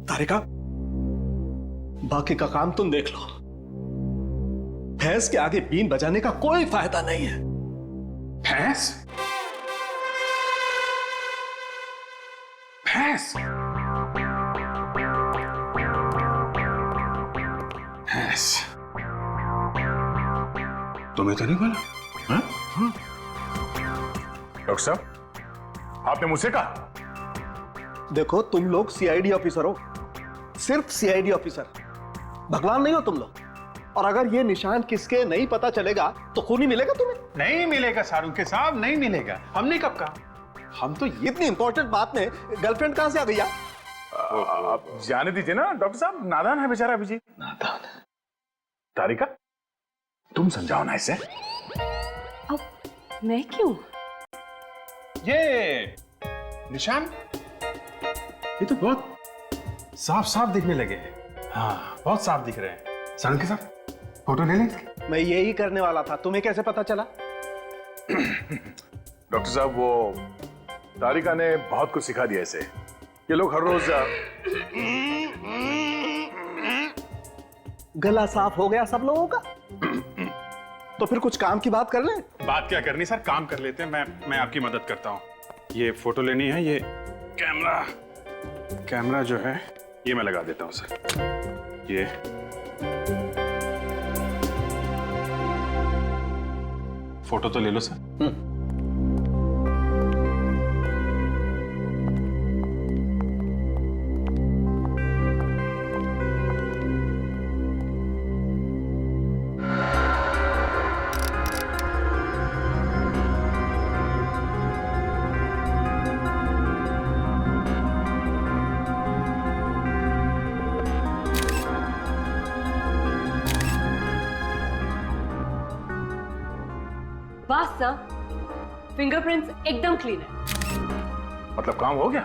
तारिका, बाकी का काम तुम देख लो। भैंस के आगे बीन बजाने का कोई फायदा नहीं है। भैंस? भैंस? भैंस? तुम्हें तो नहीं बोला? हाँ? डॉक्टर साहब, आपने मुझसे कहा? देखो, तुम लोग सीआईडी ऑफिसर हो, सिर्फ सीआईडी ऑफिसर, भगवान नहीं हो तुम लोग। और अगर ये निशान किसके नहीं पता चलेगा तो खून ही मिलेगा तुम्हें। नहीं मिलेगा सारुंके साहब, नहीं मिलेगा। हमने कब कहा? हम तो इतनी इंपॉर्टेंट बात में गर्लफ्रेंड कहां से आ गई? आप जाने दीजिए ना डॉक्टर साहब, नादान है बेचारा अभिजीत। नादान? तारिका, तुम समझाओ ना इसे। अब मैं क्यों? ये निशान, ये तो बहुत साफ साफ दिखने लगे हैं। हाँ, बहुत साफ दिख रहे हैं। सारुंके साहब, फोटो ले लें इसकी? मैं यही करने वाला था, तुम्हें कैसे पता चला? डॉक्टर साहब, वो तारिका ने बहुत कुछ सिखा दिया इसे। ये लोग हर रोज गला साफ हो गया सब लोगों का? तो फिर कुछ काम की बात कर लें। बात क्या करनी सर, काम कर लेते हैं। मैं आपकी मदद करता हूँ। ये फोटो लेनी है, ये कैमरा जो है ये मैं लगा देता हूँ सर। ये फोटो तो ले लो सर। बस सर, फिंगरप्रिंट्स एकदम क्लीन है। मतलब काम हो गया?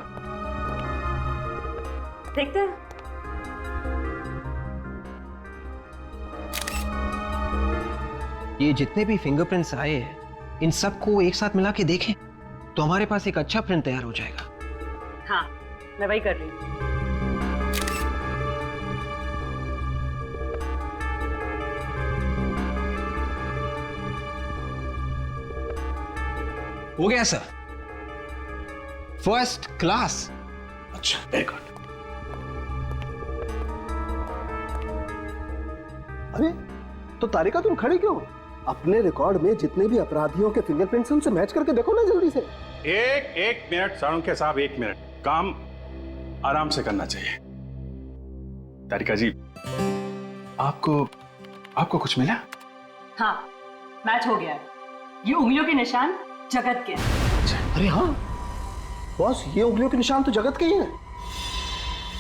देखते हैं। ये जितने भी फिंगरप्रिंट्स आए हैं, इन सबको एक साथ मिला के देखें तो हमारे पास एक अच्छा प्रिंट तैयार हो जाएगा। हाँ, मैं वही कर रही हूँ। हो गया सर, फर्स्ट क्लास। अच्छा, वेरी गुड। अरे तो तारिका, तुम खड़ी क्यों? अपने रिकॉर्ड में जितने भी अपराधियों के फिंगरप्रिंट्स हैं उनसे मैच करके देखो ना जल्दी से। एक मिनट सारुंके साहब, एक मिनट। काम आराम से करना चाहिए। तारिका जी, आपको कुछ मिला? हाँ, मैच हो गया है। ये उंगलियों के निशान जगत के हैं। अरे हाँ बॉस, ये उंगलियों के निशान तो जगत के ही हैं।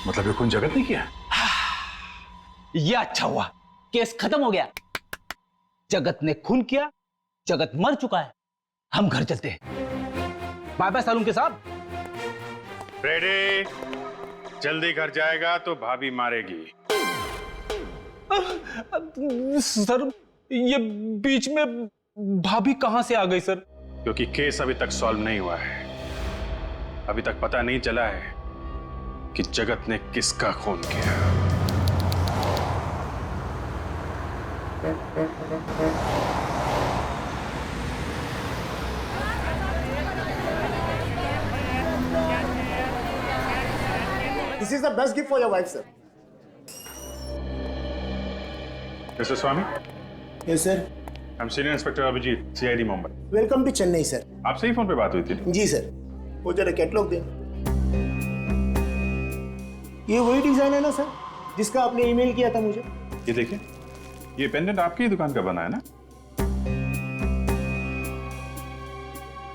मतलब ये खून जगत ने किया? ये अच्छा हुआ, केस खत्म हो गया। जगत ने खून किया, जगत मर चुका है। हम घर चलते हैं। बाय बाय सारुंके साहब। रेडी? जल्दी घर जाएगा तो भाभी मारेगी। सर, ये बीच में भाभी कहां से आ गई सर? क्योंकि केस अभी तक सॉल्व नहीं हुआ है। अभी तक पता नहीं चला है कि जगत ने किसका खून किया। This is the best gift for your wife, sir. Mister Swami, Yes, sir. I'm Senior Inspector Abhijit, CID Mumbai. Welcome to Chennai, sir. आपसे ही फोन पे बात हुई थी। जी सर। वो जरा कैटलॉग दे। ये वही डिजाइन है ना सर, जिसका आपने ईमेल किया था मुझे? ये देखिए, ये पेंडेंट आपकी ही दुकान का बना है ना?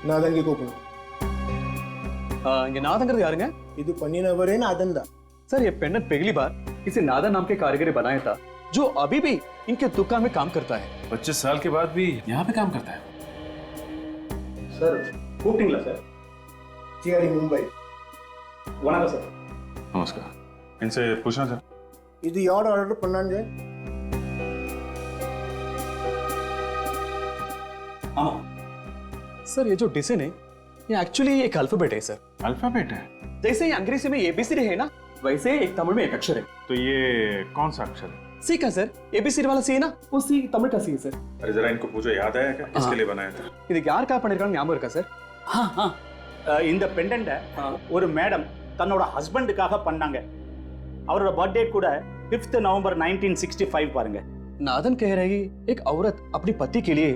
नादंगे कोपन। இங்க நாதங்கிறது யாருங்க? இது பண்ணினவர் नादंदा। सर, ये पेंडेंट पहली बार किसी नादा नाम के कारीगर ने बनाया था, जो अभी भी इनके दुकान में काम करता है। 25 साल के बाद भी यहाँ पे काम करता है। सर, கூப்பிட்டீங்களா சார்? CID मुंबई। வணக்கம் சார்। नमस्कार। इनसे पूछना था। இது யார் ஆர்டர் பண்ணாங்க? हाँ सर, ये जो डिजाइन है ये एक्चुअली एक अल्फाबेट है सर। अल्फाबेट है? जैसे ही अंग्रेजी में ABCD है ना, वैसे एक तमिल में एक अक्षर है। तो ये कौन सा अक्षर है? सी का सर, एबीसी वाला सी है ना, वो सी तमिल का सी है सर। अरे जरा इनको पूछो, याद आया क्या किसके लिए बनाया था? இது யாருக்கா பண்ணிருக்காங்க ஞாபகம் இருக்கா சார்? இந்த பெண்டன்ட்டை ஒரு மேடம் தன்னோட ஹஸ்பண்டுக்காக பண்ணாங்க. அவரோட बर्थडे கூட 5th नवंबर 1965 பாருங்க. नादन कह रही एक औरत अपने पति के लिए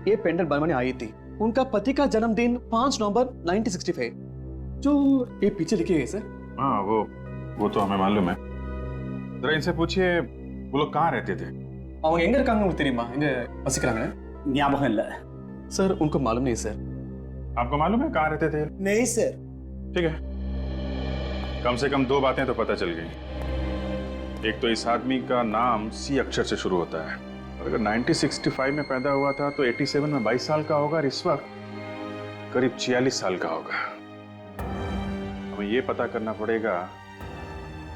ये पेंडेंट बनवाने आई थी। उनका पति का जन्मदिन 5 नवंबर 1965 जो ये पीछे लिखे है सर। हाँ वो तो हमें मालूम है। जरा इनसे पूछिए वो लोग कहाँ रहते थे? அவங்க எங்க இருக்காங்க உங்களுக்கு தெரியுமா? எங்க வசிக்கிறாங்க? ஞாபகம் இல்ல सर उनको मालूम नहीं सर। आपको मालूम है कहाँ रहते थे? नहीं सर। ठीक है, कम से कम 2 बातें तो पता चल गई। एक तो इस आदमी का नाम सी अक्षर से शुरू होता है, और अगर 1965 में पैदा हुआ था तो 87 में 22 साल का होगा, और इस वक्त करीब 46 साल का होगा। हमें ये पता करना पड़ेगा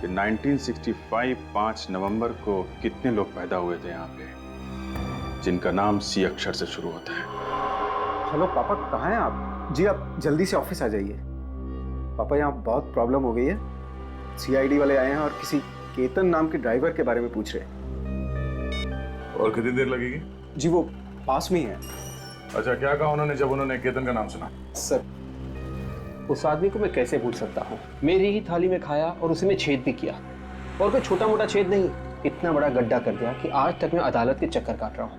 कि 1965 5 नवंबर को कितने लोग पैदा हुए थे यहाँ पे जिनका नाम सी अक्षर से शुरू होता है। हेलो पापा, कहाँ हैं आप? जी आप जल्दी से ऑफिस आ जाइए। पापा यहाँ बहुत प्रॉब्लम हो गई है। सीआईडी वाले आए हैं और किसी केतन नाम के ड्राइवर के बारे में पूछ रहे हैं। और कितनी देर लगेगी? जी वो पास में ही है। अच्छा, क्या कहा उन्होंने जब उन्होंने केतन का नाम सुना? सर, उस आदमी को मैं कैसे भूल सकता हूँ? मेरी ही थाली में खाया और उसी में छेद भी किया, और कोई छोटा मोटा छेद नहीं, इतना बड़ा गड्ढा कर दिया कि आज तक मैं अदालत के चक्कर काट रहा हूँ।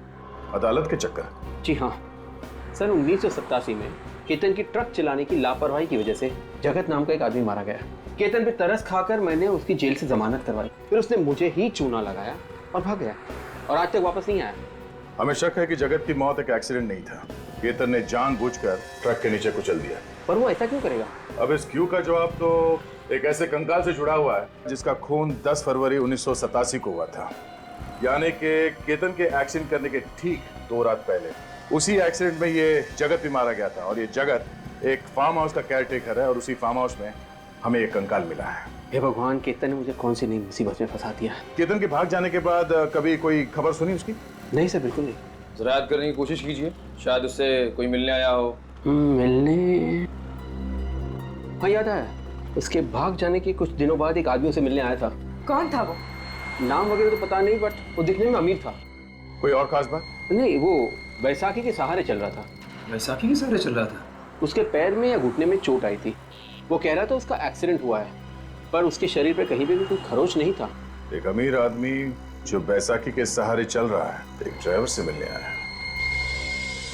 अदालत के चक्कर? जी हाँ, सन 1987 में केतन की ट्रक चलाने की लापरवाही की वजह से जगत नाम का एक आदमी मारा गया। केतन पे तरस खाकर मैंने उसकी जेल से जमानत करवाई, फिर उसने मुझे ही चूना लगाया और भाग गया, और आज तक वापस नहीं आया। हमें शक है कि जगत की मौत एक एक्सीडेंट नहीं था, केतन ने जानबूझकर ट्रक के नीचे कुचल दिया। पर वो ऐसा क्यों करेगा? अब इस क्यों का जवाब तो एक ऐसे कंकाल से जुड़ा हुआ है जिसका खून 10 फरवरी 1987 को हुआ था, यानी कि केतन के एक्सीडेंट करने के ठीक 2 रात पहले उसी एक्सीडेंट में ये जगत भी मारा गया था। और ये जगत एक फार्म हाउस का केयरटेकर है, और उसी फार्म हाउस में हमें एक कंकाल मिला है। हे भगवान, केतन ने मुझे कौन सी नई मुसीबत में फंसा दिया। केतन के भाग जाने के बाद कभी कोई खबर सुनी उसकी? नहीं सर, बिल्कुल नहीं। जरा याद करने की कोशिश कीजिए, शायद उससे कोई मिलने आया हो। मिलने? हाँ, याद आया। उसके भाग जाने के कुछ दिनों बाद एक आदमी उसे मिलने आया था। कौन था वो? नाम वगैरह तो पता नहीं, बट वो दिखने में अमीर था। कोई और खास बात? नहीं, वो बैसाखी के सहारे चल रहा था। वैसाखी के सहारे चल रहा था? उसके पैर में या घुटने में चोट आई थी। वो कह रहा था उसका एक्सीडेंट हुआ है, पर उसके शरीर पे कहीं पे भी कोई खरोच नहीं था। एक अमीर आदमी जो बैसाखी के सहारे चल रहा है, एक ड्राइवर से मिलने आया है,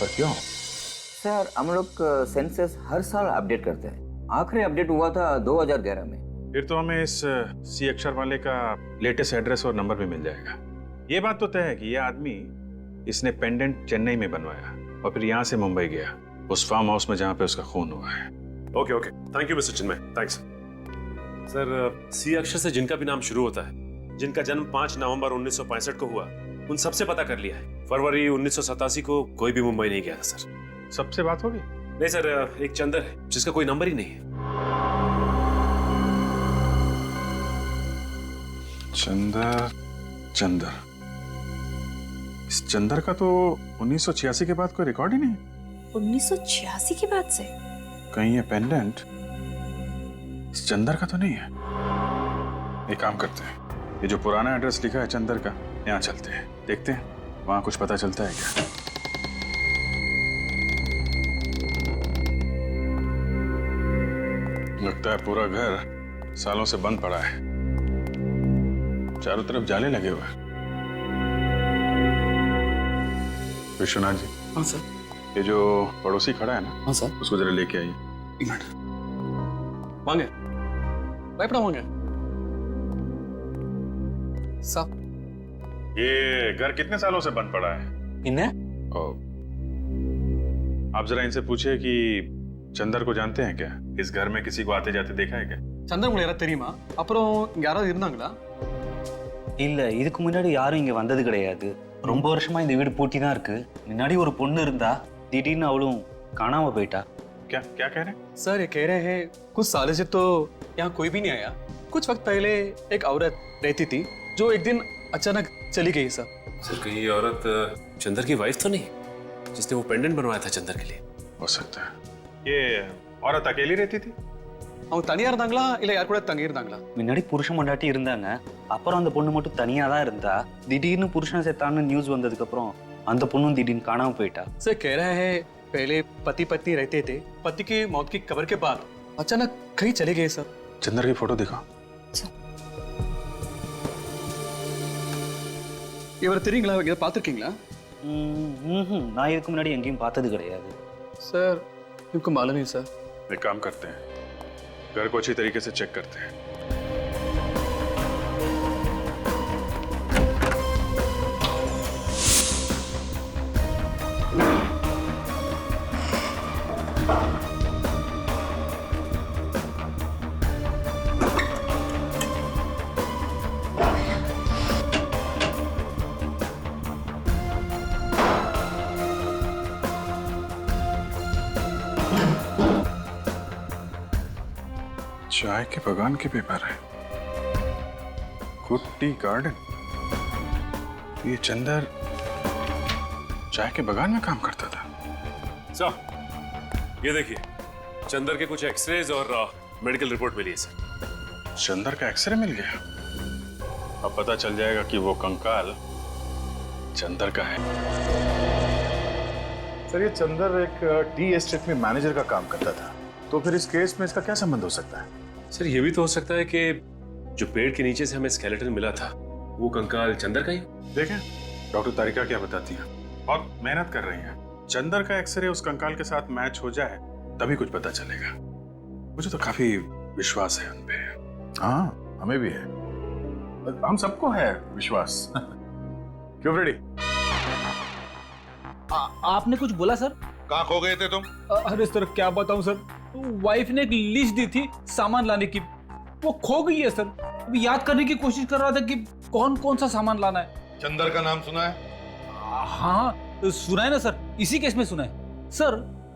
पर क्यों? सर, हम लोग सेंसस हर साल अपडेट करते हैं। आखिरी अपडेट हुआ था 2011 में। फिर तो हमें इस सी अक्षर वाले का लेटेस्ट एड्रेस और नंबर भी मिल जाएगा। ये बात तो तय है कि ये आदमी, इसने पेंडेंट चेन्नई में बनवाया और फिर यहाँ से मुंबई गया, उस फार्म हाउस में जहाँ पे उसका खून हुआ है। Okay, thank you mister Chinmay, thanks. Sir, C अक्षर से जिनका भी नाम शुरू होता है, जिनका जन्म 5 नवंबर 1965 को हुआ, उन सबसे पता कर लिया है। फरवरी 1987 को कोई भी मुंबई नहीं गया था सर। सबसे बात होगी? नहीं सर, एक चंदर है जिसका कोई नंबर ही नहीं है। चंदर, इस चंदर का तो 1986 के बाद कोई रिकॉर्ड ही नहीं। 1986 के बाद से? कहीं ये पेंडेंट इस चंदर का तो नहीं है? एक काम करते हैं, ये जो पुराना एड्रेस लिखा है चंदर का, यहाँ चलते हैं, देखते हैं वहां कुछ पता चलता है क्या। लगता है पूरा घर सालों से बंद पड़ा है, चारों तरफ जाले लगे हुए हैं। विश्वनाथ जी। हाँ सर। ये जो पड़ोसी खड़ा है ना? हाँ सर। उसको जरा लेके आइए। एक मिनट। वांगे பயப்பட வாங்க साहब। ये घर कितने सालों से बंद पड़ा है? आप जरा इनसे पूछिए कि चंदर को जानते हैं क्या? इस घर में किसी को आते जाते देखा है क्या? चंदर உங்களுக்கு யாரா தெரியுமா? அப்புறம் இங்க யாராவது இருந்தாங்களா? இல்ல, இதுக்கு முன்னாடி யாரும் இங்க வந்தது கிடையாது. ரொம்ப வருஷமா இந்த வீடு பூட்டி தான் இருக்கு. முன்னாடி ஒரு பொண்ணு இருந்தா, திடீர்னு அவளும் காணாம போயிட்டா। क्या क्या कह रहे हैं? सर, ये कह रहे हैं कुछ सालों से तो यहाँ कोई भी नहीं आया। कुछ वक्त पहले एक औरत रहती थी जो एक दिन अचानक चली गई सर। सर, कहीं ये औरत चंदर की वाइफ तो नहीं, जिसने वो पेंडेंट बनवाया था चंदर के लिए? हो सकता है। ये औरत अकेली रहती थी? அவங்க தனியா இருந்தாங்களா இல்ல யார் கூட தங்கி இருந்தாங்களா? முன்னாடி புருஷன் பொண்டாட்டி இருந்தாங்க. அப்புறம் அந்த பொண்ணு மட்டும் தனியா தான் இருந்தா. திடீர்னு புருஷன் செத்தான்னு நியூஸ் வந்ததுக்கு அப்புறம் அந்த பொண்ணும் திடீர்னு காணாம போயிட்டா. सर कह रहा है पहले पति पत्नी रहते थे, पति की मौत की खबर के बाद अचानक कहीं चले गए सर. चंदर की फोटो दिखा. இவர் தெரியுங்களா? இவங்க பார்த்திருக்கீங்களா? நான் இதுக்கு முன்னாடி எங்கேயும் பார்த்தது கிடையாது. सर इनको मालूम नहीं सर. एक काम करते हैं, घर को अच्छी तरीके से चेक करते हैं. चाय के बगान के पेपर है. Good tea garden. ये चंदर चाय के बगान में काम करता था. सर ये देखिए, चंदर के कुछ एक्सरेज और मेडिकल रिपोर्ट मिली है सर. चंदर का एक्सरे मिल गया. अब पता चल जाएगा कि वो कंकाल चंदर का है. सर ये चंदर एक टी एस्टेट में मैनेजर का काम करता था, तो फिर इस केस में इसका क्या संबंध हो सकता है? सर ये भी तो हो सकता है कि जो पेड़ के नीचे से हमें स्केलेटन मिला था वो कंकाल चंदर का ही. देखें डॉक्टर तारिका क्या बताती हैं. बहुत मेहनत कर रही हैं. चंदर का एक्सरे उस कंकाल के साथ मैच हो जाए तभी कुछ पता चलेगा. मुझे तो काफी विश्वास है उन पे. हाँ हमें भी है, हम सबको है विश्वास. क्यों रेडी? आपने कुछ बोला सर? कहाँ खो गए थे तुम? अरे सर क्या बताऊं सर, वाइफ ने एक लिस्ट दी थी सामान लाने की, वो खो गई है सर. अभी याद करने की कोशिश कर रहा था कि कौन कौन सा सामान लाना है. चंदर का नाम सुना है? हाँ सुना है ना सर, इसी केस में सुना है सर.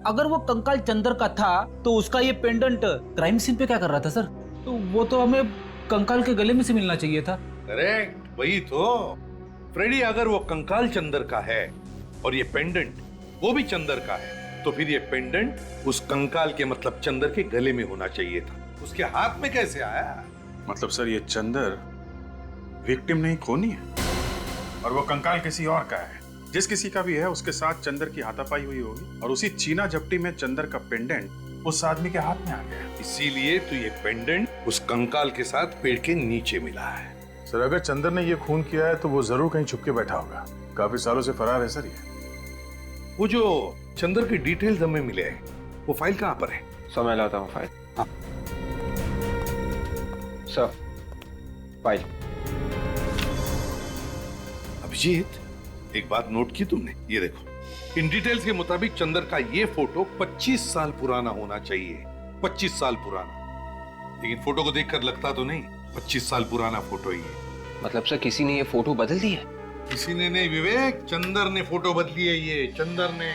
अगर वो कंकाल चंदर का था तो उसका ये पेंडेंट क्राइम सीन पे क्या कर रहा था सर? तो वो तो हमें कंकाल के गले में से मिलना चाहिए था. करेक्ट, वही तो. फ्रेडी, अगर वो कंकाल चंदर का है और ये पेंडेंट वो भी चंदर का है, तो फिर ये पेंडेंट उस कंकाल के मतलब चंदर के गले में होना चाहिए था. उसके हाथ में कैसे आया? मतलब सर ये चंदर विक्टिम नहीं, खूनी है, और वो कंकाल किसी और का है. जिस किसी का भी है उसके साथ चंदर की हाथापाई हुई होगी, और उसी चीना झपटी में चंदर का पेंडेंट उस आदमी के हाथ में आ गया. इसीलिए तो ये पेंडेंट उस कंकाल के साथ पेड़ के नीचे मिला है. सर अगर चंदर ने ये खून किया है तो वो जरूर कहीं छुप के बैठा होगा. काफी सालों से फरार है सर ये. वो जो चंदर की डिटेल्स हमें मिले हैं, वो फाइल कहाँ पर है? समय लाता हूँ फाइल. हाँ सर फाइल. अभिजीत, एक बात नोट की तुमने? ये देखो, इन डिटेल्स के मुताबिक चंदर का ये फोटो 25 साल पुराना होना चाहिए. 25 साल पुराना. लेकिन फोटो को देखकर लगता तो नहीं 25 साल पुराना फोटो ही है. मतलब सर किसी ने ये फोटो बदल दी है? किसी ने नहीं विवेक, चंदर ने फोटो बदली है. ये चंदर ने,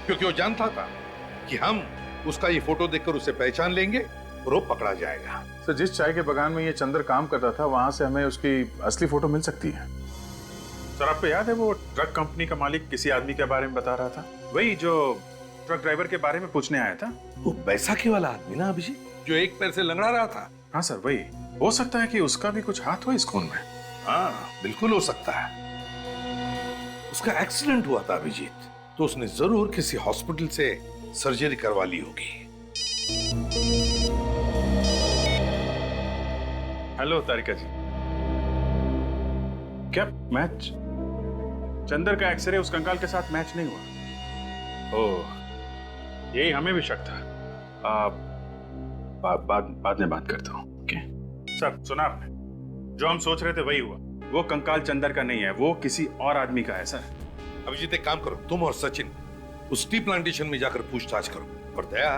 क्योंकि वो जानता था कि हम उसका ये फोटो देखकर उसे पहचान लेंगे और वो पकड़ा जाएगा. सर जिस चाय के बगान में ये चंदर काम करता था वहां से हमें उसकी असली फोटो मिल सकती है. सर आपको याद है वो ट्रक कंपनी का मालिक किसी आदमी के बारे में बता रहा था, वही जो ट्रक ड्राइवर के बारे में पूछने आया था? वो बैसाखी वाला आदमी ना अभिजीत, जो एक पैर से लंगड़ा रहा था. हाँ सर वही. हो सकता है कि उसका भी कुछ हाथ हो इस खून में. हाँ बिल्कुल हो सकता है. उसका एक्सीडेंट हुआ था अभिजीत, तो उसने जरूर किसी हॉस्पिटल से सर्जरी करवा ली होगी. हेलो तारिका जी. क्या मैच? चंदर का एक्सरे उस कंकाल के साथ मैच नहीं हुआ? ओह यही हमें भी शक था. बाद में बात करता हूँ. ओके सर सुना आपने, जो हम सोच रहे थे वही हुआ. वो कंकाल चंदर का नहीं है, वो किसी और आदमी का है सर. अभिजीत एक काम करो, तुम और सचिन उस टी प्लांटेशन में जाकर पूछताछ करो. और दया,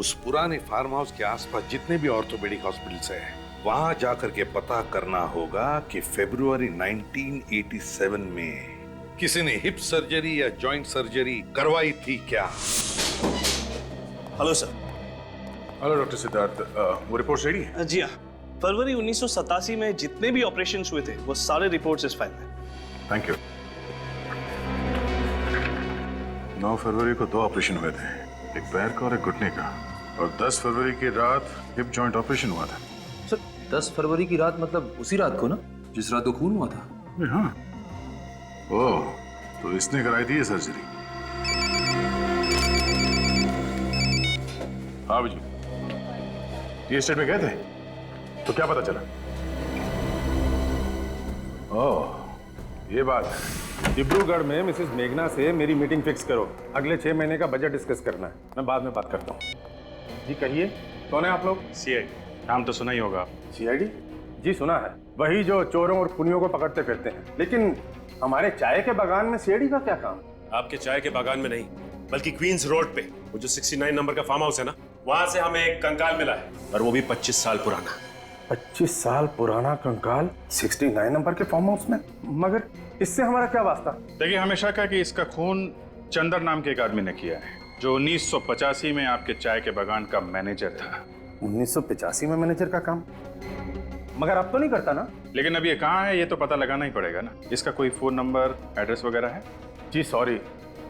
उस पुराने फार्म हाउस के आसपास जितने भी ऑर्थोपेडिक हॉस्पिटल्स हैं, वहां जाकर के पता करना होगा कि फरवरी 1987 में किसी ने हिप सर्जरी या जॉइंट सर्जरी करवाई थी क्या? Hello sir. Hello doctor Siddharth, वो रिपोर्ट रेडी है? जी हाँ, फरवरी 1987 में जितने भी ऑपरेशंस हुए थे वो सारे रिपोर्ट्स इस फाइल में. Thank you. 9 फरवरी को 2 ऑपरेशन हुए थे, एक पैर का और एक घुटने का. और 10 फरवरी की रात हिप जॉइंट ऑपरेशन हुआ था। सर 10 फरवरी की रात मतलब उसी रात को ना, जिस रात को खून हुआ था? हाँ। ओह, तो इसने कराई थी ये सर्जरी। हाँ जी, ये स्टेट में गए थे तो क्या पता चला? ओह, ये बात है। डिब्रूगढ़ में मिसेस मेघना से मेरी मीटिंग फिक्स करो। अगले 6 महीने का बजट डिस्कस करना है। मैं बाद में बात करता हूँ। जी कहिए, कौन है आप लोग? सीआईडी। नाम तो सुना ही होगा। सीआईडी? जी सुना है। वही जो चोरों और खूनियों को पकड़ते फिरते हैं। लेकिन हमारे चाय के बागान में सीआईडी का क्या काम? आपके चाय के बागान में नहीं, बल्कि क्वींस रोड पे वो जो 69 नंबर का फार्म हाउस है ना, वहां से हमें एक कंकाल मिला है, और वो भी 25 साल पुराना। 25 साल पुराना कंकाल 69 नंबर के फार्म हाउस में? मगर इससे हमारा क्या वास्ता? देखिए, हमेशा कहा कि इसका खून चंदर नाम के एक आदमी ने किया है, जो 1985 में आपके चाय के बागान का मैनेजर था। 1985 में मैनेजर का काम? मगर अब तो नहीं करता ना? लेकिन अब ये कहाँ है ये तो पता लगाना ही पड़ेगा ना। इसका कोई फोन नंबर, एड्रेस वगैरह है? जी सॉरी,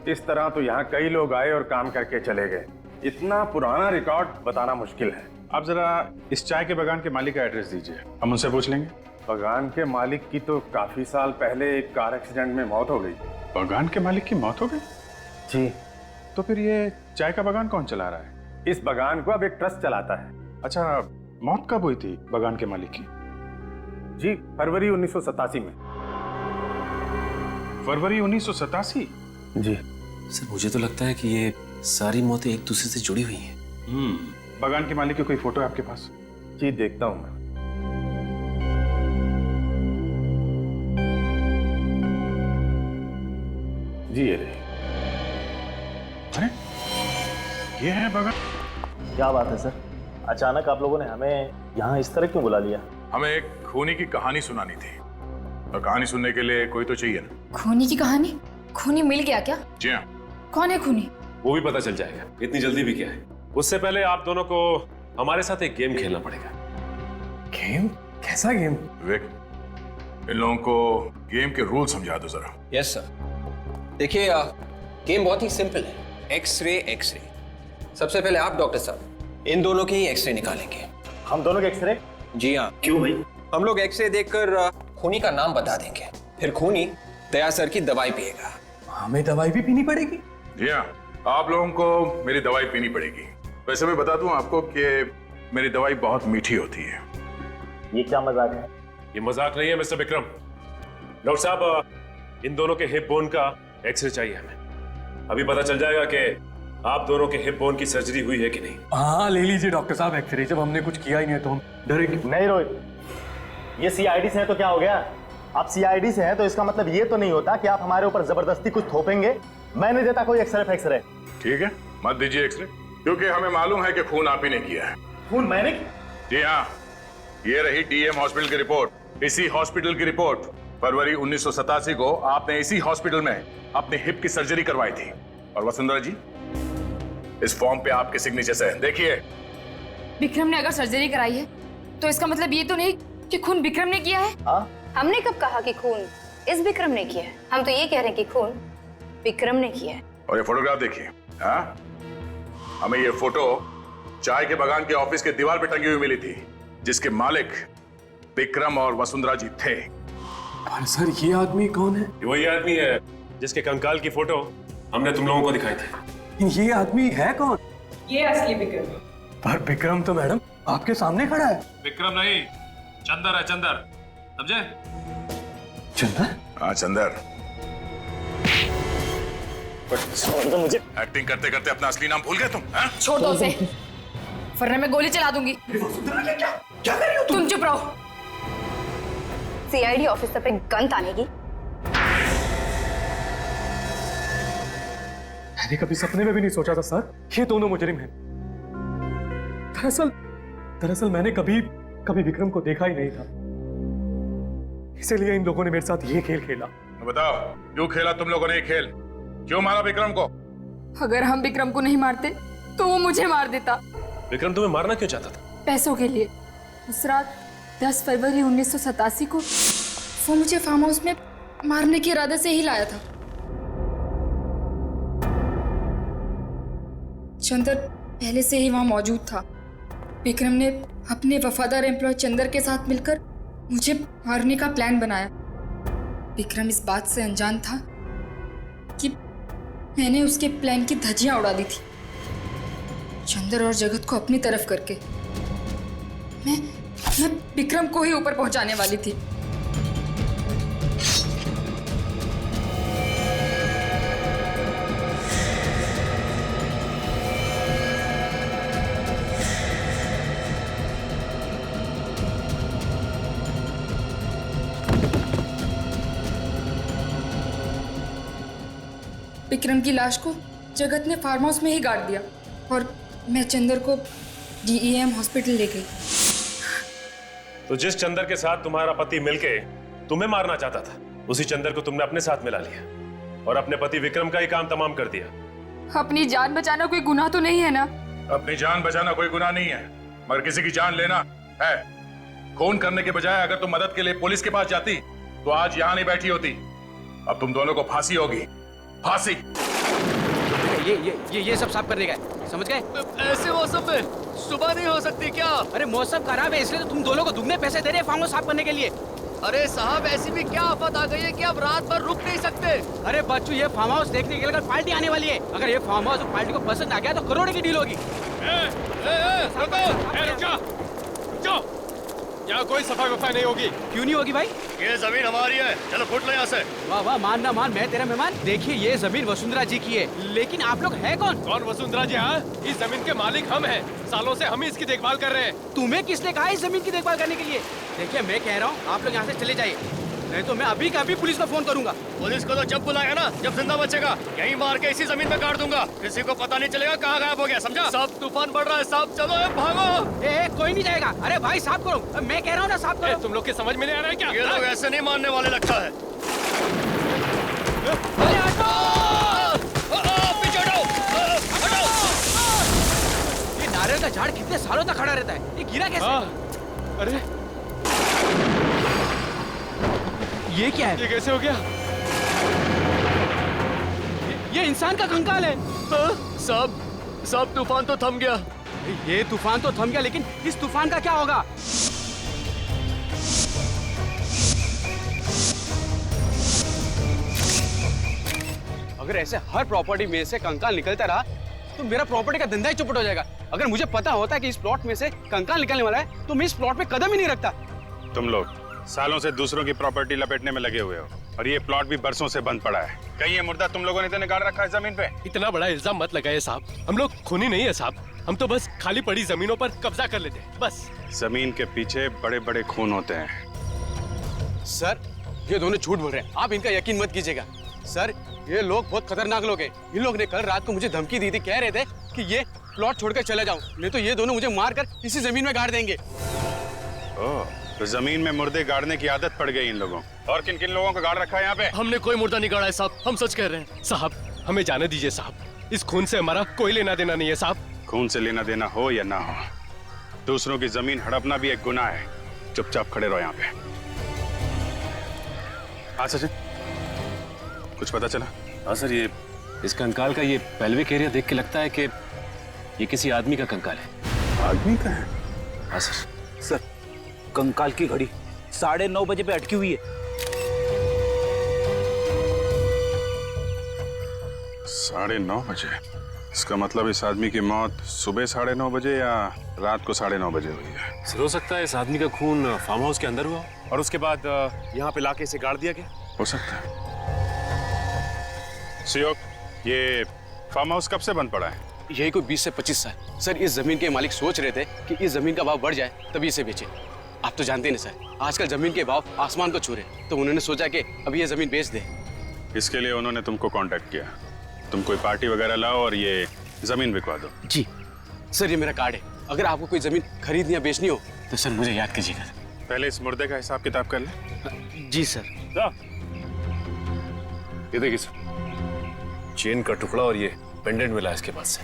इस तरह तो यहाँ कई लोग आए और काम करके चले गए। इतना पुराना रिकॉर्ड बताना मुश्किल है। आप जरा इस चाय के बागान के मालिक का एड्रेस दीजिए, हम उनसे पूछ लेंगे। बागान के मालिक की तो काफी साल पहले एक कार एक्सीडेंट में मौत हो गई। बागान के मालिक की मौत हो गई? जी। तो फिर ये चाय का बागान कौन चला रहा है? इस बागान को अब एक ट्रस्ट चलाता है। अच्छा, मौत कब हुई थी बागान के मालिक की? जी फरवरी 1987 में। फरवरी 1987? जी सर, मुझे तो लगता है कि ये सारी मौतें एक दूसरे से जुड़ी हुई हैं। बागान के मालिक की कोई फोटो है आपके पास? जी देखता हूं मैं। जी ये रही। अरे ये है बागान। क्या बात है सर, अचानक आप लोगों ने हमें यहाँ इस तरह क्यों बुला लिया? हमें एक खूनी की कहानी सुनानी थी, और कहानी सुनने के लिए कोई तो चाहिए ना। खूनी की कहानी? खूनी मिल गया क्या? जी हाँ। कौन है खूनी? वो भी पता चल जाएगा, इतनी जल्दी भी क्या है। उससे पहले आप दोनों को हमारे साथ एक गेम खेलना पड़ेगा। गेम? कैसा गेम? विवेक, इन लोगों को गेम के रूल समझा दो जरा। Yes sir. देखिए, गेम बहुत ही सिंपल है। X-ray x-ray. सबसे पहले आप डॉक्टर साहब इन दोनों के ही एक्सरे निकालेंगे। हम दोनों के एक्सरे? जी हाँ। क्यों भाई? हम लोग एक्सरे देखकर खूनी का नाम बता देंगे, फिर खूनी दया सर की दवाई पिएगा। हमें दवाई भी पीनी पड़ेगी? जी हाँ, आप लोगों को मेरी दवाई पीनी पड़ेगी। वैसे मैं बता दूं आपको कि मेरी दवाई बहुत मीठी होती है। ये क्या मजाक है? ये मजाक नहीं है मिस्टर विक्रम। डॉक्टर साहब, इन दोनों के हिप बोन का एक्सरे चाहिए हमें। अभी पता चल जाएगा कि आप दोनों के हिप बोन की सर्जरी हुई है कि नहीं। हाँ ले लीजिए डॉक्टर साहब एक्सरे, जब हमने कुछ किया ही नहीं तो हम डरेंगे। नहीं रोहित, ये सीआईडी से है तो क्या हो गया? आप सीआईडी से हैं तो इसका मतलब ये तो नहीं होता कि आप हमारे ऊपर जबरदस्ती कुछ थोपेंगे। मैं नहीं देता कोई एक्सरे। ठीक है, मत दीजिए एक्सरे, क्योंकि हमें मालूम है कि खून आप ही ने किया है। खून मैंने? जी हाँ, ये रही डीएम हॉस्पिटल की रिपोर्ट। इसी हॉस्पिटल की रिपोर्ट। फरवरी 1987 को आपने इसी हॉस्पिटल में अपने हिप की सर्जरी करवाई थी। और वसुंधरा जी, इस फॉर्म पे आपके सिग्नेचर है, देखिए। विक्रम ने अगर सर्जरी कराई है तो इसका मतलब ये तो नहीं कि खून विक्रम ने किया है। हमने कब कहा कि खून इस विक्रम ने किया है? हम तो ये कह रहे हैं कि खून विक्रम ने किया है। और ये फोटोग्राफ देखिए। हाँ, हमें ये फोटो चाय के बागान के ऑफिस के दीवार पे टंगी हुई मिली थी, जिसके मालिक विक्रम और वसुंधरा जी थे। पर सर ये आदमी कौन है? ये वही आदमी है जिसके कंकाल की फोटो हमने तुम लोगों को दिखाई थी। ये आदमी है कौन? ये असली विक्रम। पर विक्रम तो मैडम आपके सामने खड़ा है। विक्रम नहीं, चंदर है, चंदर, समझे? चंदर? हाँ चंदर। तो मुझे एक्टिंग करते करते अपना असली नाम भूल गए तुम? हाँ? छोड़ दो उसे, वरना मैं गोली चला दूंगी। क्या कर रही हो तुम चुप रहो। सीआईडी ऑफिसर पे गन तानेगी? मैंने कभी सपने में भी नहीं सोचा था सर ये दोनों मुजरिम हैं। दरअसल मैंने कभी विक्रम को देखा ही नहीं था, इसीलिए इन लोगों ने मेरे साथ ये खेल खेला। बताओ, क्यों खेला तुम लोगों ने ये खेल? क्यों मारा विक्रम को? अगर हम विक्रम को नहीं मारते तो वो मुझे मार देता। विक्रम तुम्हें मारना क्यों चाहता था? पैसों के लिए। उस रात 10 फरवरी 1987 को वो मुझे फार्म हाउस में मारने के इरादे से ही लाया था। पहले से ही वहां मौजूद था। विक्रम ने अपने वफादार एम्प्लॉय चंदर के साथ मिलकर मुझे मारने का प्लान बनाया। विक्रम इस बात से अनजान था कि मैंने उसके प्लान की धज्जियां उड़ा दी थी, चंदर और जगत को अपनी तरफ करके। मैं विक्रम को ही ऊपर पहुंचाने वाली थी। विक्रम की लाश को जगत ने फार्म हाउस में ही गाड़ दिया और मैं चंदर को DEM हॉस्पिटल ले गई। तो जिस चंदर के साथ तुम्हारा पति मिलके तुम्हें मारना चाहता था, उसी चंदर को तुमने अपने साथ मिला लिया और अपने पति विक्रम का ही काम तमाम कर दिया। अपनी जान बचाना कोई गुनाह तो नहीं है ना? अपनी जान बचाना कोई गुनाह नहीं है, मगर किसी की जान लेना है। खून करने के बजाय अगर तुम मदद के लिए पुलिस के पास जाती तो आज यहाँ नहीं बैठी होती। अब तुम दोनों को फांसी होगी, फांसी। ये सब साफ करने का है, समझ गए? ऐसे मौसम में सुबह नहीं हो सकती क्या? अरे मौसम खराब है इसलिए तो तुम दोनों को दुगने पैसे दे रहे हैं फार्म हाउस साफ करने के लिए। अरे साहब ऐसी भी क्या आफत आ गई है कि आप रात भर रुक नहीं सकते? अरे बच्चू, ये फार्म हाउस देखने के लिए कल पार्टी आने वाली है। अगर ये फार्म हाउस पार्टी को पसंद आ गया तो करोड़ की डील होगी। यहाँ कोई सफाई वफाई नहीं होगी। क्यों नहीं होगी भाई? ये जमीन हमारी है, चलो फुट लो यहाँ से। वाह वाह, मान ना मान, मैं तेरा मेहमान। देखिए ये जमीन वसुंधरा जी की है, लेकिन आप लोग है कौन? कौन वसुंधरा जी? हाँ, इस जमीन के मालिक हम हैं। सालों से हम ही इसकी देखभाल कर रहे हैं। तुम्हें किसने कहा इस जमीन की देखभाल करने के लिए? देखिए मैं कह रहा हूँ आप लोग यहाँ से चले जाइए, नहीं तो मैं अभी का अभी पुलिस को फोन करूंगा। पुलिस को तो जब बुलाएगा ना, जब जिंदा बचेगा, यहीं मार के इसी जमीन पे काट दूंगा। किसी को पता नहीं चलेगा कहाँ गायब हो गया, समझा? सब तूफान बढ़ रहा है साहब, चलो भागो। कोई नहीं जाएगा। अरे भाई साफ करो, मैं कह रहा हूँ ना साफ करो। तुम लोग की समझ में नहीं आ रहा है क्या? ये लोग ऐसे नहीं मानने वाले लगता है। ये नारियल का झाड़ कितने सालों तक खड़ा रहता है, ये गिरा कैसे? अरे ये क्या है? ये कैसे हो गया? ये इंसान का कंकाल है। सब तूफान तो थम गया। ये तूफान तो थम गया, लेकिन इस तूफान का क्या होगा? अगर ऐसे हर प्रॉपर्टी में से कंकाल निकलता रहा तो मेरा प्रॉपर्टी का धंधा ही चौपट हो जाएगा। अगर मुझे पता होता कि इस प्लॉट में से कंकाल निकलने वाला है तो मैं इस प्लॉट पे कदम ही नहीं रखता। तुम लोग सालों से दूसरों की प्रॉपर्टी लपेटने में लगे हुए हो और ये प्लॉट भी बरसों से बंद पड़ा है। कहीं ये मुर्दा तुम लोगों ने तो निकाल रखा है जमीन पे? इतना बड़ा इल्जाम मत लगाइए साहब, हम लोग खूनी नहीं है साहब। हम तो बस खाली पड़ी जमीनों पर कब्जा कर लेते हैं, बस। जमीन के पीछे बड़े बड़े खून होते हैं। सर ये दोनों झूठ बोल रहे हैं, आप इनका यकीन मत कीजिएगा। सर ये लोग बहुत खतरनाक लोग हैं। इन लोग ने कल रात को मुझे धमकी दी थी, कह रहे थे कि ये प्लॉट छोड़कर चले जाऊं, नहीं तो ये दोनों मुझे मारकर इसी जमीन में गाड़ देंगे। ओह, तो जमीन में मुर्दे गाड़ने की आदत पड़ गई इन लोगों। और किन किन लोगों को गाड़ रखा है यहाँ पे? हमने कोई मुर्दा नहीं गाड़ा है साहब, हम सच कह रहे हैं। साहब हमें जाने दीजिए साहब, इस खून से हमारा कोई लेना देना नहीं है साहब। खून से लेना देना हो या ना हो, दूसरों की जमीन हड़पना भी एक गुनाह है। चुपचाप खड़े रहो यहाँ पे। हाँ सचिन, कुछ पता चला? हाँ सर, ये इस कंकाल का ये पेल्विक एरिया देख के लगता है कि ये किसी आदमी का कंकाल है। आदमी का है? हाँ सर। सर कंकाल की घड़ी 9:30 बजे पे अटकी हुई है। 9:30 बजे? इसका मतलब इस आदमी की मौत सुबह 9:30 बजे या रात को 9:30 बजे हुई है। सर हो सकता है इस आदमी का खून फार्म हाउस के अंदर हुआ और उसके बाद यहाँ पे लाके इसे गाड़ दिया गया। हो सकता है। सियोग, ये फार्म हाउस कब से बंद पड़ा है? यही कोई 20 से 25 साल। सर इस जमीन के मालिक सोच रहे थे कि इस जमीन का भाव बढ़ जाए तभी इसे बेचे। आप तो जानते हैं सर, आजकल जमीन के भाव आसमान को छू रहे, तो उन्होंने सोचा कि अब ये जमीन बेच दे। इसके लिए उन्होंने तुमको कांटेक्ट किया। तुम कोई पार्टी वगैरह लाओ और ये जमीन बिकवा दो। जी सर, ये मेरा कार्ड है। अगर आपको कोई जमीन खरीदनी या बेचनी हो तो सर मुझे याद कीजिएगा। पहले इस मुर्दे का हिसाब किताब कर ले। जी सर। ये देखिए सर, चेन का टुकड़ा और ये पेंडेंट मिला इसके पास से।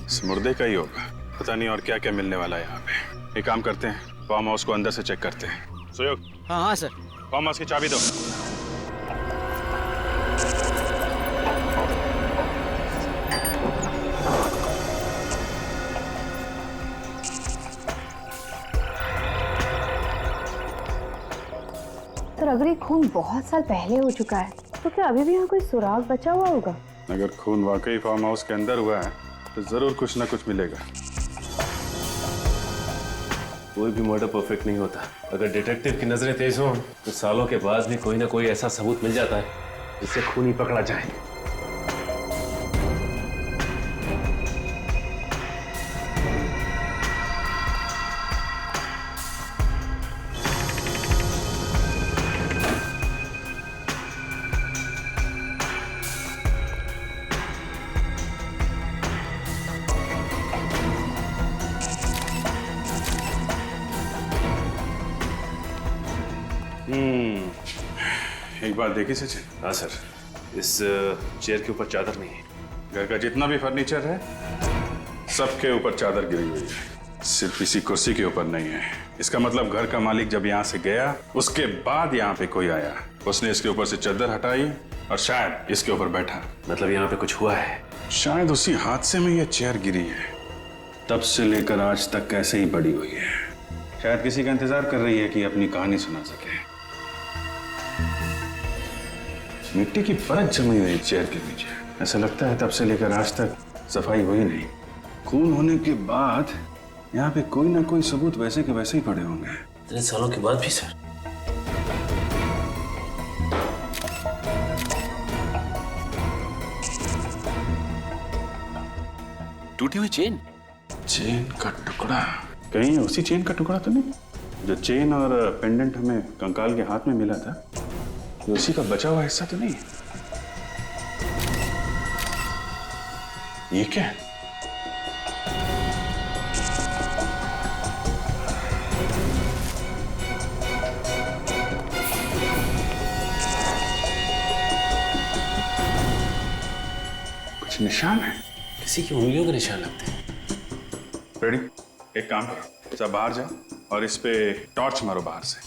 इस मुर्दे का ही होगा, पता नहीं और क्या क्या मिलने वाला है यहाँ पे। एक काम करते हैं, फार्म हाउस को अंदर से चेक करते हैं। सुयोग। हाँ हाँ सर। फार्म हाउस की चाबी दो। सर अगर ये खून बहुत साल पहले हो चुका है तो क्या अभी भी यहाँ कोई सुराग बचा हुआ होगा? अगर खून वाकई फार्म हाउस के अंदर हुआ है तो जरूर कुछ ना कुछ मिलेगा। कोई भी मर्डर परफेक्ट नहीं होता। अगर डिटेक्टिव की नजरें तेज हों तो सालों के बाद भी कोई ना कोई ऐसा सबूत मिल जाता है जिससे खून ही पकड़ा जाए। एक बात देखी सचिन? हाँ सर, इस चेयर के ऊपर चादर नहीं है। घर का जितना भी फर्नीचर है सबके ऊपर चादर गिरी हुई है, सिर्फ इसी कुर्सी के ऊपर नहीं है। इसका मतलब घर का मालिक जब यहाँ से गया उसके बाद यहाँ पे कोई आया, उसने इसके ऊपर से चादर हटाई और शायद इसके ऊपर बैठा। मतलब यहाँ पे कुछ हुआ है। शायद उसी हादसे में ये चेयर गिरी है, तब से लेकर आज तक ऐसे ही पड़ी हुई है। शायद किसी का इंतजार कर रही है कि अपनी कहानी सुना सके। मिट्टी की परत जमी हुई चेयर के नीचे, ऐसा लगता है तब से लेकर आज तक सफाई हुई नहीं। खून होने के बाद यहाँ पे कोई ना कोई सबूत वैसे के वैसे ही पड़े होंगे। इतने सालों के बाद भी सर। टूटी हुई चेन का टुकड़ा, कहीं उसी चेन का टुकड़ा तो नहीं जो चेन और पेंडेंट हमें कंकाल के हाथ में मिला था? उसी का बचा हुआ हिस्सा तो नहीं? ये क्या है? कुछ निशान है, किसी की उंगलियों के निशान लगते हैं। रेडी? एक काम करो, सब बाहर जाओ और इस पे टॉर्च मारो बाहर से।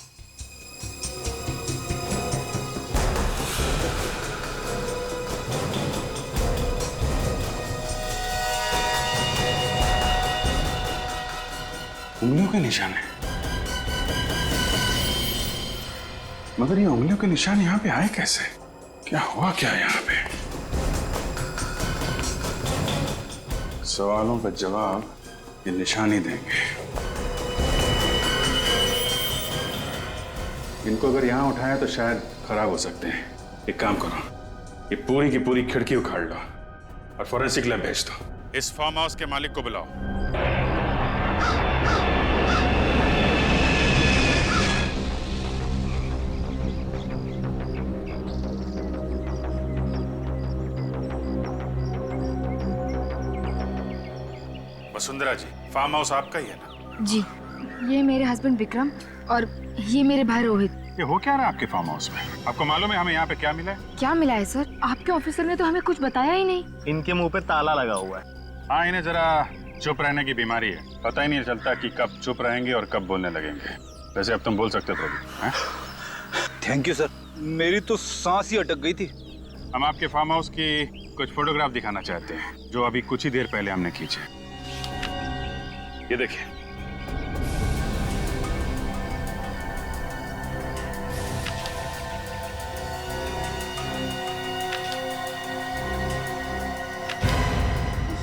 उंगलियों के निशान है, मगर ये उंगलियों के निशान यहाँ पे आए कैसे? क्या हुआ क्या यहाँ पे? सवालों का जवाब ये निशान ही देंगे। इनको अगर यहाँ उठाया तो शायद खराब हो सकते हैं। एक काम करो, ये पूरी की पूरी खिड़की उखाड़ लो और फॉरेंसिक लैब भेज दो। इस फार्म हाउस के मालिक को बुलाओ। वसुंधरा जी, फार्म हाउस आपका ही है ना? जी, ये मेरे हस्बैंड विक्रम और ये मेरे भाई रोहित। ये हो क्या रहा है आपके फार्म हाउस में? आपको मालूम है हमें यहाँ पे क्या मिला है? क्या मिला है सर? आपके ऑफिसर ने तो हमें कुछ बताया ही नहीं। इनके मुंह पे ताला लगा हुआ है। हाँ, इन्हें जरा चुप रहने की बीमारी है, पता ही नहीं चलता कि कब चुप रहेंगे और कब बोलने लगेंगे। वैसे अब तुम बोल सकते थे अभी। थैंक यू सर, मेरी तो सांस ही अटक गई थी। हम आपके फार्म हाउस की कुछ फोटोग्राफ दिखाना चाहते हैं जो अभी कुछ ही देर पहले हमने खींचे। ये देखिए।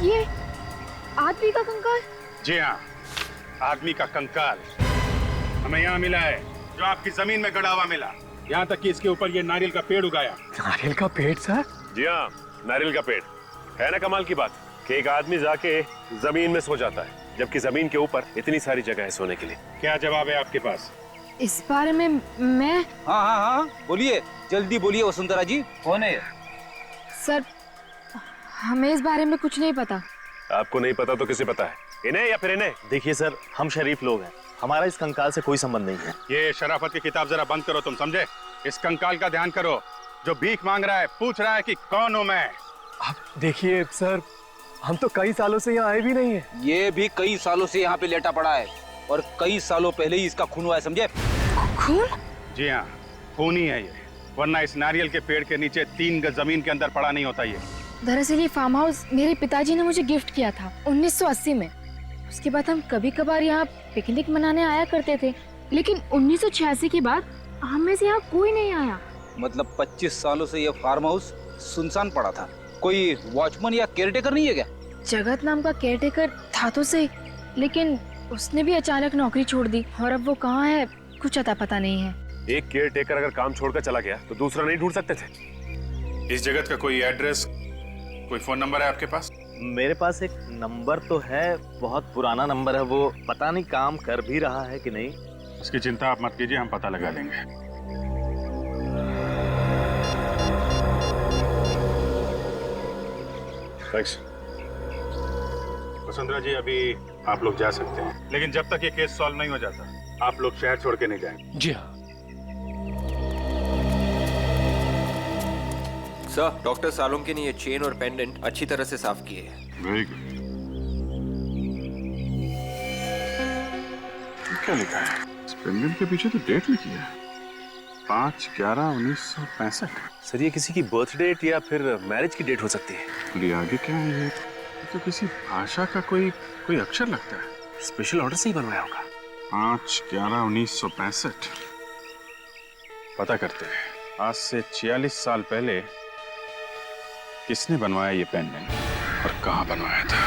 ये आदमी का कंकाल? जी हाँ, आदमी का कंकाल हमें यहाँ मिला है, जो आपकी जमीन में गड़ा हुआ मिला। यहाँ तक कि इसके ऊपर ये नारियल का पेड़ उगाया। नारियल का पेड़ सर? जी हाँ, नारियल का पेड़। है ना कमाल की बात कि एक आदमी जाके जमीन में सो जाता है, जबकि जमीन के ऊपर इतनी सारी जगह है सोने के लिए। क्या जवाब है आपके पास? इस बारे में मैं... हाँ, बोलिए, जल्दी बोलिए वसुंधरा जी, कौन है? सर, हमें इस बारे में कुछ नहीं पता। आपको नहीं पता तो किसे पता है? इन्हें या फिर इन्हें? देखिए सर, हम शरीफ लोग हैं, हमारा इस कंकाल से कोई संबंध नहीं है। ये शराफत की किताब जरा बंद करो, तुम समझे? इस कंकाल का ध्यान करो, जो भीख मांग रहा है, पूछ रहा है कि कौन हूं मैं। आप देखिए सर, हम तो कई सालों से यहाँ आए भी नहीं है। ये भी कई सालों से यहाँ पे लेटा पड़ा है और कई सालों पहले ही इसका खून हुआ है, समझे? खून? जी हाँ, खून ही है ये, वरना इस नारियल के पेड़ के नीचे 3 गज जमीन के अंदर पड़ा नहीं होता ये। दरअसल ये फार्म हाउस मेरे पिताजी ने मुझे गिफ्ट किया था 1980 में। उसके बाद हम कभी कभार यहाँ पिकनिक मनाने आया करते थे, लेकिन 1986 के बाद हम में से यहाँ कोई नहीं आया। मतलब 25 सालों से ये फार्म हाउस सुनसान पड़ा था। कोई वॉचमैन या केयरटेकर नहीं है क्या? जगत नाम का केयरटेकर था तो सही, लेकिन उसने भी अचानक नौकरी छोड़ दी और अब वो कहाँ है कुछ अता पता नहीं है। एक केयर टेकर अगर काम छोड़कर चला गया तो दूसरा नहीं ढूंढ सकते थे? इस जगत का कोई एड्रेस, कोई फोन नंबर है आपके पास? मेरे पास एक नंबर तो है, बहुत पुराना नंबर है, वो पता नहीं काम कर भी रहा है कि नहीं। इसकी चिंता आप मत कीजिए, हम पता लगा लेंगे। थैंक्स। वसुंधरा जी, अभी आप लोग जा सकते हैं, लेकिन जब तक ये केस सॉल्व नहीं हो जाता आप लोग शहर छोड़ के नहीं जाएंगे। जी हाँ सर। डॉक्टर सालोंकी ने ये चेन और पेंडेंट अच्छी तरह से साफ किए हैं। Very good. क्या लिखा है इस पेंडेंट के पीछे? तो डेट लिखी है 5/11/1965। सर ये किसी की बर्थ डेट या फिर मैरिज की डेट हो सकती है। अरे आगे क्या है ये? तो किसी भाषा का कोई अक्षर लगता है। स्पेशल ऑर्डर से ही बनवाया होगा। 5/11/1965। पता करते हैं आज से 46 साल पहले किसने बनवाया ये पेंडेंट और कहाँ बनवाया था।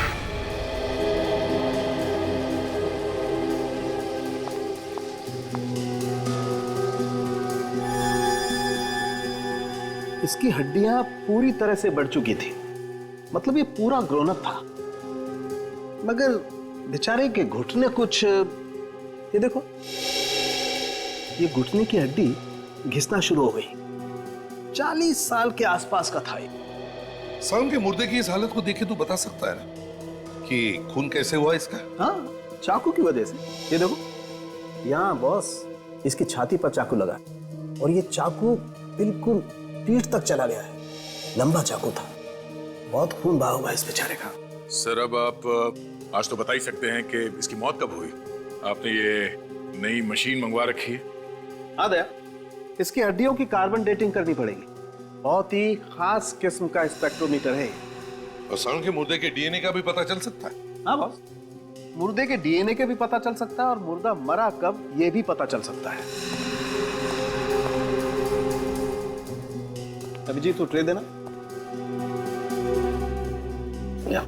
इसकी हड्डियां पूरी तरह से बढ़ चुकी थी, मतलब ये पूरा ग्रोन अप था, मगर बेचारे के घुटने कुछ, ये देखो, ये घुटने की हड्डी घिसना शुरू हो गई। 40 साल के आसपास का था ये। सालों के मुर्दे की इस हालत को देखे तो बता सकता है ना कि खून कैसे हुआ इसका? हाँ, चाकू की वजह से। ये देखो यहाँ बॉस, इसकी छाती पर चाकू लगा और ये चाकू बिल्कुल पीठ तक चला गया है। लंबा चाकू था, बहुत खून बहा हुआ इस बेचारे का। सर अब आप आज तो बता ही सकते हैं कि इसकी मौत कब हुई? आपने ये नई मशीन मंगवा रखी है? हाँ दया, इसकी हड्डियों की कार्बन डेटिंग करनी पड़ेगी। बहुत ही खास किस्म का स्पेक्ट्रोमीटर है। और सालों के मुर्दे के डीएनए का भी पता चल सकता है? हाँ बॉस, मुर्दे के डीएनए के भी पता चल सकता है और मुर्दा मरा कब ये भी पता चल सकता है। अभिजीत तू ट्रे देना। या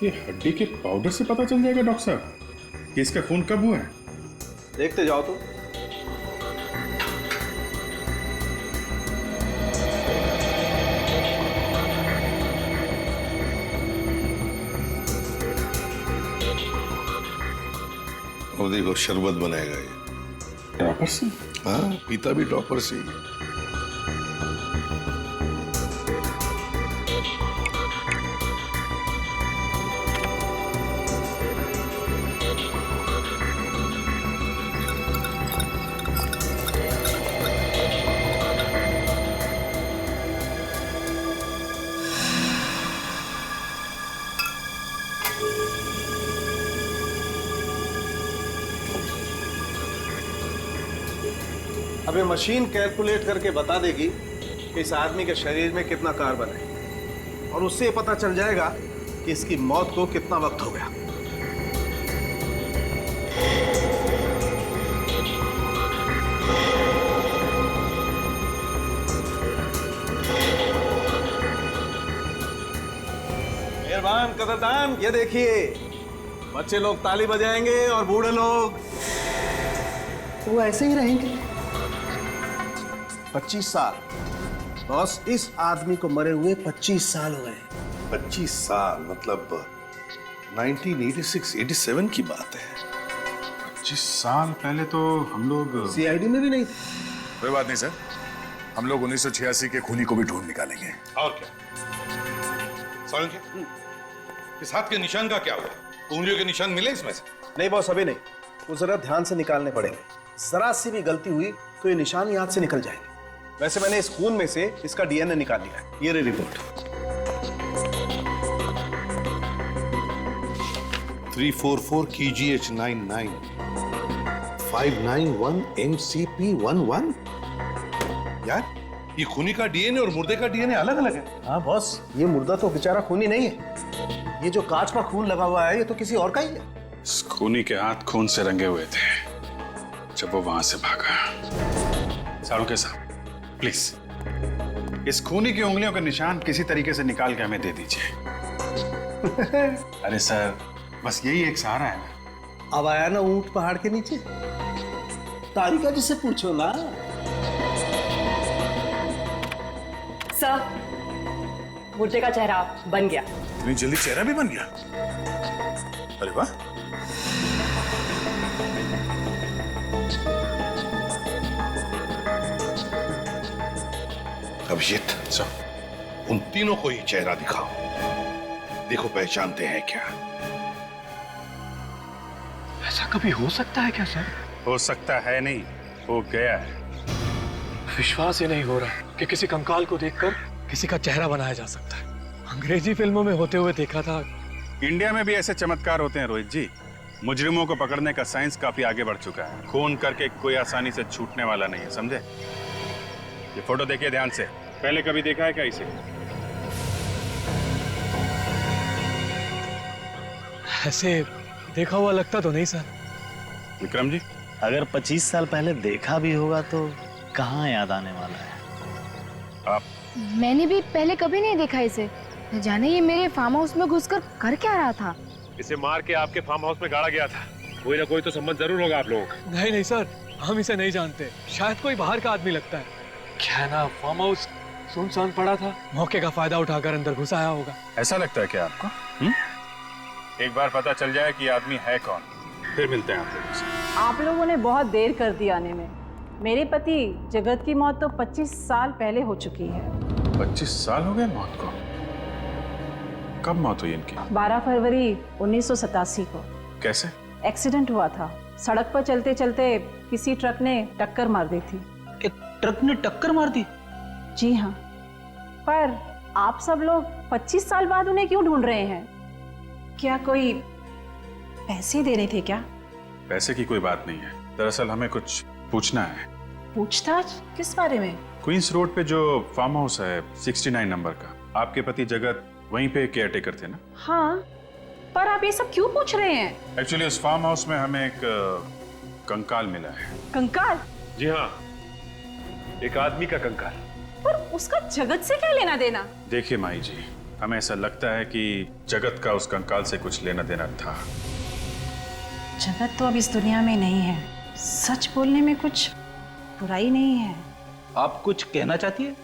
ये हड्डी के पाउडर से पता चल जाएगा डॉक्टर साहब कि इसका खून कब हुआ है? देखते जाओ तो। और देखो शरबत बनाएगा ये ड्रॉपर से। हाँ, पीता भी ड्रॉपर से ही। अब ये मशीन कैलकुलेट करके बता देगी कि इस आदमी के शरीर में कितना कार्बन है और उससे ये पता चल जाएगा कि इसकी मौत को कितना वक्त हो गया। मेहरबान कदरदान, ये देखिए, बच्चे लोग ताली बजाएंगे और बूढ़े लोग वो ऐसे ही रहेंगे। 25 साल बॉस, इस आदमी को मरे हुए 25 साल हो गए। 25 साल मतलब 1986-87 की बात है। 25 साल पहले तो हम लोग सीआईडी में भी नहीं थे। कोई बात नहीं सर, हम लोग 1986 के खूनी को भी ढूंढ निकालेंगे। और क्या सालों इस हाथ के निशान का क्या हुआ? उंगलियों के निशान मिले इसमें से? नहीं बॉस, अभी नहीं। वो जरा ध्यान से निकालने पड़ेंगे। जरा सी भी गलती हुई तो ये निशान याद से निकल जाएंगे। वैसे मैंने इस खून में से इसका डीएनए निकाल लिया है। ये रही रिपोर्ट। 344 KGH99 591 MCP11। यार ये खूनी का डीएनए और मुर्दे का डीएनए अलग अलग है। हाँ बॉस, ये मुर्दा तो बेचारा खूनी नहीं है। ये जो कांच का खून लगा हुआ है ये तो किसी और का ही है। इस खूनी के हाथ खून से रंगे हुए थे जब वो वहां से भागा। सारुके साहब प्लीज इस खूनी की उंगलियों के निशान किसी तरीके से निकाल के हमें दे दीजिए। अरे सर बस यही एक सहारा है ना। अब आया ना ऊंट पहाड़ के नीचे। तारिका जी से पूछो ना। सर, मुर्दे का चेहरा बन गया। इतनी जल्दी चेहरा भी बन गया? अरे वाह। अभिजीत उन तीनों को ही चेहरा दिखाओ, देखो पहचानते हैं क्या। ऐसा कभी हो सकता है क्या सर? हो सकता है नहीं, हो गया है। विश्वास ही नहीं हो रहा कि किसी कंकाल को देखकर किसी का चेहरा बनाया जा सकता है। अंग्रेजी फिल्मों में होते हुए देखा था। इंडिया में भी ऐसे चमत्कार होते हैं रोहित जी। मुजरिमों को पकड़ने का साइंस काफी आगे बढ़ चुका है। खून करके कोई आसानी से छूटने वाला नहीं है, समझे? ये फोटो देखिए ध्यान से। पहले कभी देखा है क्या इसे? ऐसे देखा हुआ लगता तो नहीं सर। विक्रम जी, अगर 25 साल पहले देखा भी होगा तो कहाँ याद आने वाला है। आप? मैंने भी पहले कभी नहीं देखा इसे। न जाने ये मेरे फार्म हाउस में घुसकर कर क्या रहा था। इसे मार के आपके फार्म हाउस में गाड़ा गया था। कोई ना कोई तो संबंध जरूर होगा आप लोगों का। नहीं नहीं सर, हम इसे नहीं जानते। शायद कोई बाहर का आदमी लगता है। क्या ना, फार्म हाउस सुनसान पड़ा था, मौके का फायदा उठाकर अंदर घुस आया होगा। ऐसा लगता है क्या आपको? एक बार पता चल जाए कि आदमी है कौन, फिर मिलते हैं आप लोगों से। आप लोगों ने बहुत देर कर दी आने में। मेरे पति जगत की मौत तो 25 साल पहले हो चुकी है। 25 साल हो गए मौत को? कब मौत हुई इनकी? 12 फरवरी 1987 को। कैसे? एक्सीडेंट हुआ था। सड़क पर चलते चलते किसी ट्रक ने टक्कर मार दी थी। एक ट्रक ने टक्कर मार दी? जी हाँ। पर आप सब लोग 25 साल बाद उन्हें क्यों ढूंढ रहे हैं? क्या कोई पैसे देने थे क्या? पैसे की कोई बात नहीं है। दरअसल हमें कुछ पूछना है। पूछताछ किस बारे में? क्वींस रोड पे जो फार्म हाउस है 69 नंबर का, आपके पति जगत वहीं पे केयरटेकर थे ना? हाँ, पर आप ये सब क्यों पूछ रहे हैं? एक्चुअली उस फार्म हाउस में हमें एक कंकाल मिला है। कंकाल? जी हाँ, एक आदमी का कंकाल। पर उसका जगत से क्या लेना देना? देखिए माई जी, हमें ऐसा लगता है कि जगत का उस कंकाल से कुछ लेना देना था। जगत तो अब इस दुनिया में नहीं है। सच बोलने में कुछ बुराई नहीं है। आप कुछ कहना चाहती है?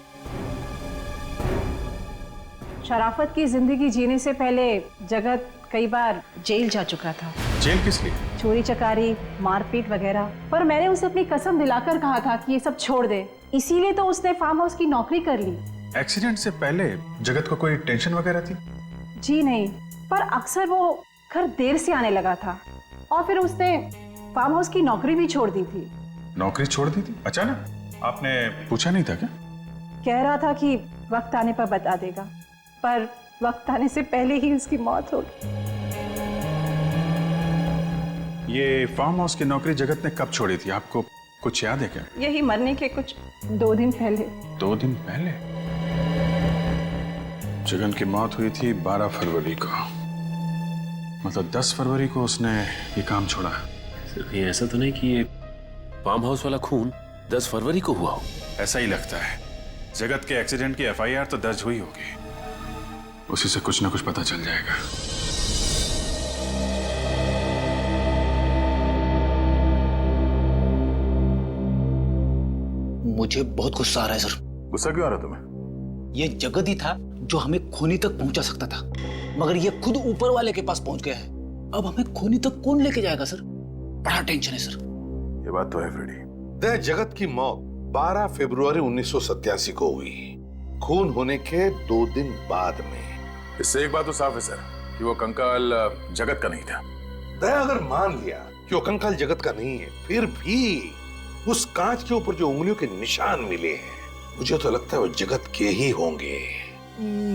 शराफत की जिंदगी जीने से पहले जगत कई बार जेल जा चुका था। जेल किस लिए? चोरी चकारी, मारपीट वगैरह। पर मैंने उसे अपनी कसम दिलाकर कहा था कि ये सब छोड़ दे। इसीलिए तो उसने फार्म हाउस की नौकरी कर ली। एक्सीडेंट से पहले जगत को कोई टेंशन वगैरह थी? जी नहीं, पर अक्सर वो घर देर से आने लगा था और फिर उसने फार्म हाउस की नौकरी भी छोड़ दी थी। नौकरी छोड़ दी थी अचानक? आपने पूछा नहीं था क्या? कह रहा था कि वक्त आने पर बता देगा, पर वक्त आने से पहले ही उसकी मौत हो गई। ये फार्म हाउस की नौकरी जगत ने कब छोड़ी थी, आपको कुछ याद है क्या? यही मरने के कुछ 2 दिन पहले। 2 दिन पहले? जगन की मौत हुई थी 12 फरवरी को, मतलब 10 फरवरी को उसने ये काम छोड़ा। सिर्फ ये ऐसा तो नहीं कि ये फार्म हाउस वाला खून 10 फरवरी को हुआ हो? ऐसा ही लगता है। जगत के एक्सीडेंट की एफआईआर तो दर्ज हुई होगी, उसी से कुछ ना कुछ पता चल जाएगा। मुझे बहुत गुस्सा आ रहा है सर। गुस्सा क्यों आ रहा तुम्हें? ये जगत ही था जो हमें खूनी तक पहुंचा सकता था, मगर ये खुद ऊपर वाले के पास पहुंच गया है। अब हमें खूनी तक कौन लेके जाएगा सर? बड़ा टेंशन है सर। ये बात तो है फ्रेडी। दह जगत की मौत 12 फरवरी 1987 को हुई, खून होने के 2 दिन बाद में। इससे एक बात तो साफ है सर कि वो कंकाल जगत का नहीं था। दया अगर मान लिया कि वो कंकाल जगत का नहीं है, फिर भी उस कांच के ऊपर जो उंगलियों के निशान मिले हैं, मुझे तो लगता है वो जगत के ही होंगे।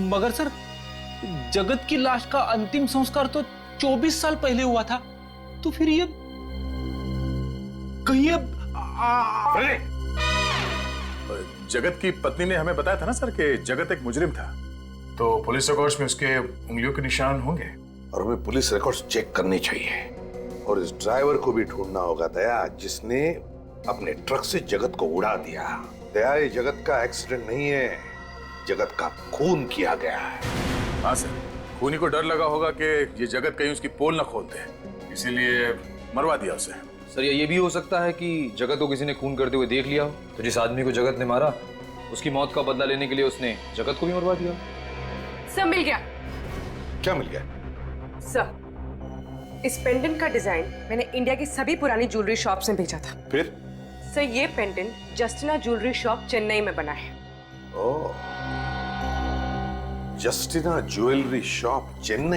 मगर सर, जगत की लाश का अंतिम संस्कार तो 24 साल पहले हुआ था, तो फिर ये कहीं जगत की पत्नी ने हमें बताया था ना सर कि जगत एक मुजरिम था, तो पुलिस रिकॉर्ड्स में उसके उंगलियों के निशान होंगे। और हमें पुलिस रिकॉर्ड्स चेक करने चाहिए, और इस ड्राइवर को भी ढूंढना होगा दया, जिसने अपने ट्रक से जगत को उड़ा दिया। दया, ये जगत का एक्सीडेंट नहीं है, जगत का खून किया गया है। हाँ सर, खूनी को डर लगा होगा कि ये जगत कहीं उसकी पोल न खोल दे, इसीलिए मरवा दिया उसे। सर, ये भी हो सकता है कि जगत को किसी ने खून करते हुए देख लिया हो, तो जिस आदमी को जगत ने मारा उसकी मौत का बदला लेने के लिए उसने जगत को भी मरवा दिया। सर, मिल गया। क्या मिल गया? सर, इस पेंडेंट का डिजाइन मैंने इंडिया की सभी पुरानी ज्वेलरी शॉप से भेजा था। फिर? सर, ये पेंडेंट जस्टिना ज्वेलरी शॉप चेन्नई में बना है। ओह, जस्टिना ज्वेलरी शॉप चेन्नई।